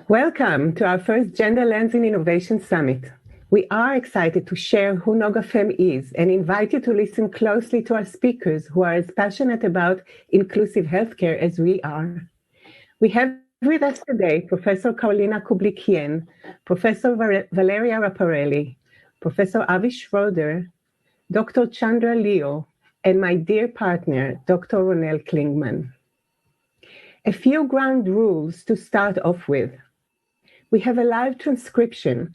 Welcome to our first Gender Lens in Innovation Summit. We are excited to share who NOGAFEM is and invite you to listen closely to our speakers who are as passionate about inclusive healthcare as we are. We have with us today Professor Carolina Kublik-Hien, Professor Valeria Raparelli, Professor Avi Schroeder, Dr. Chandra Leo, and my dear partner, Dr. Ronelle Klingman. A few ground rules to start off with. We have a live transcription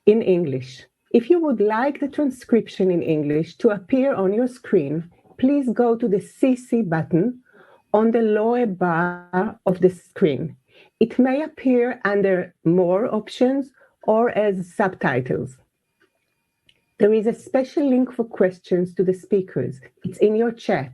in English. If you would like the transcription in English to appear on your screen, please go to the CC button on the lower bar of the screen. It may appear under More Options or as subtitles. There is a special link for questions to the speakers. It's in your chat.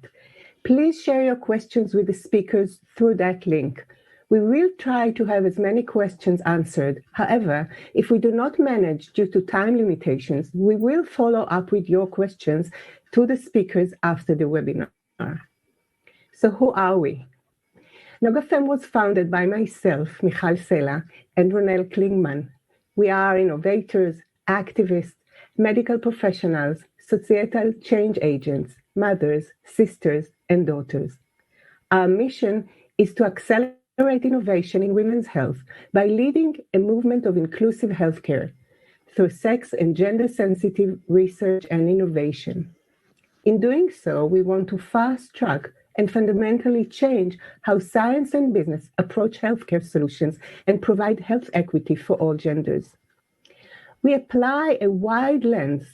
Please share your questions with the speakers through that link. We will try to have as many questions answered. However, if we do not manage due to time limitations, we will follow up with your questions to the speakers after the webinar. So who are we? NOGAFEM was founded by myself, Michal Sela, and Ronelle Klingman. We are innovators, activists, medical professionals, societal change agents, mothers, sisters, and daughters. Our mission is to accelerate innovation in women's health by leading a movement of inclusive healthcare through sex and gender-sensitive research and innovation. In doing so, we want to fast-track and fundamentally change how science and business approach healthcare solutions and provide health equity for all genders. We apply a wide lens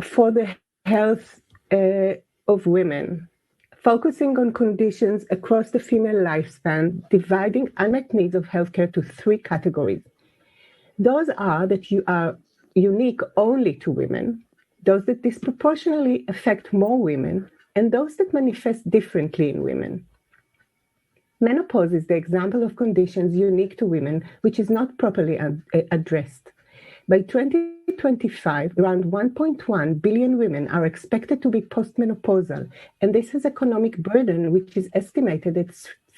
for the health of women, focusing on conditions across the female lifespan, dividing unmet needs of healthcare to three categories. Those are that you are unique only to women, those that disproportionately affect more women, and those that manifest differently in women. Menopause is the example of conditions unique to women, which is not properly addressed. By 2025, around 1.1 billion women are expected to be postmenopausal, and this has economic burden, which is estimated at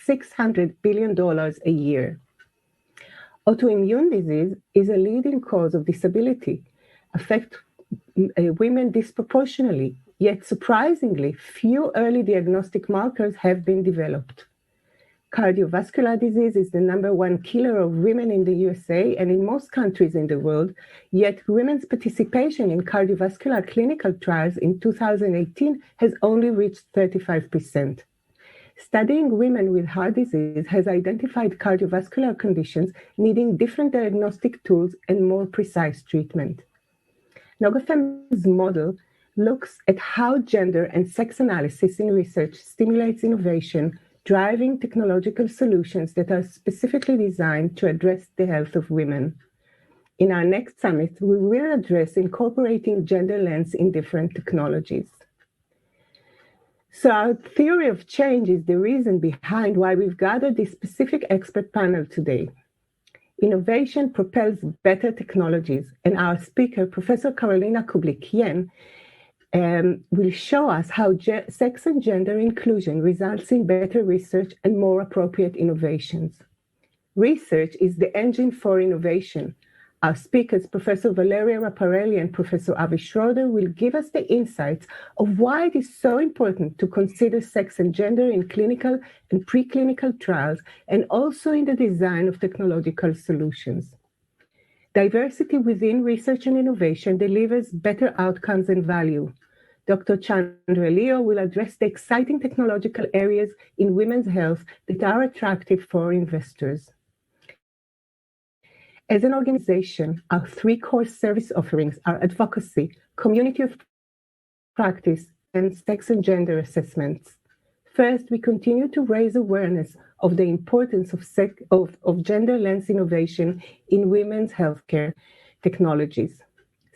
$600 billion a year. Autoimmune disease is a leading cause of disability, affect women disproportionately, yet surprisingly, few early diagnostic markers have been developed. Cardiovascular disease is the #1 killer of women in the USA and in most countries in the world, yet women's participation in cardiovascular clinical trials in 2018 has only reached 35%. Studying women with heart disease has identified cardiovascular conditions needing different diagnostic tools and more precise treatment. NOGAFEM's model looks at how gender and sex analysis in research stimulates innovation, driving technological solutions that are specifically designed to address the health of women. In our next summit, we will address incorporating gender lens in different technologies. So our theory of change is the reason behind why we've gathered this specific expert panel today. Innovation propels better technologies, and our speaker, Professor Carolina Kublik-Hien, will show us how sex and gender inclusion results in better research and more appropriate innovations. Research is the engine for innovation. Our speakers, Professor Valeria Raparelli and Professor Avi Schroeder, will give us the insights of why it is so important to consider sex and gender in clinical and preclinical trials and also in the design of technological solutions. Diversity within research and innovation delivers better outcomes and value. Dr. Chandra Leo will address the exciting technological areas in women's health that are attractive for investors. As an organization, our three core service offerings are advocacy, community of practice, and sex and gender assessments. First, we continue to raise awareness of the importance of gender lens innovation in women's healthcare technologies.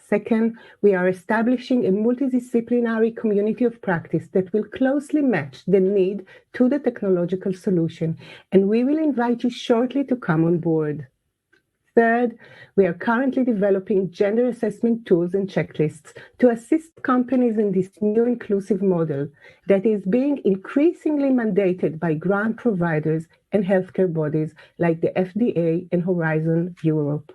Second, we are establishing a multidisciplinary community of practice that will closely match the need to the technological solution, and we will invite you shortly to come on board. Third, we are currently developing gender assessment tools and checklists to assist companies in this new inclusive model that is being increasingly mandated by grant providers and healthcare bodies like the FDA and Horizon Europe.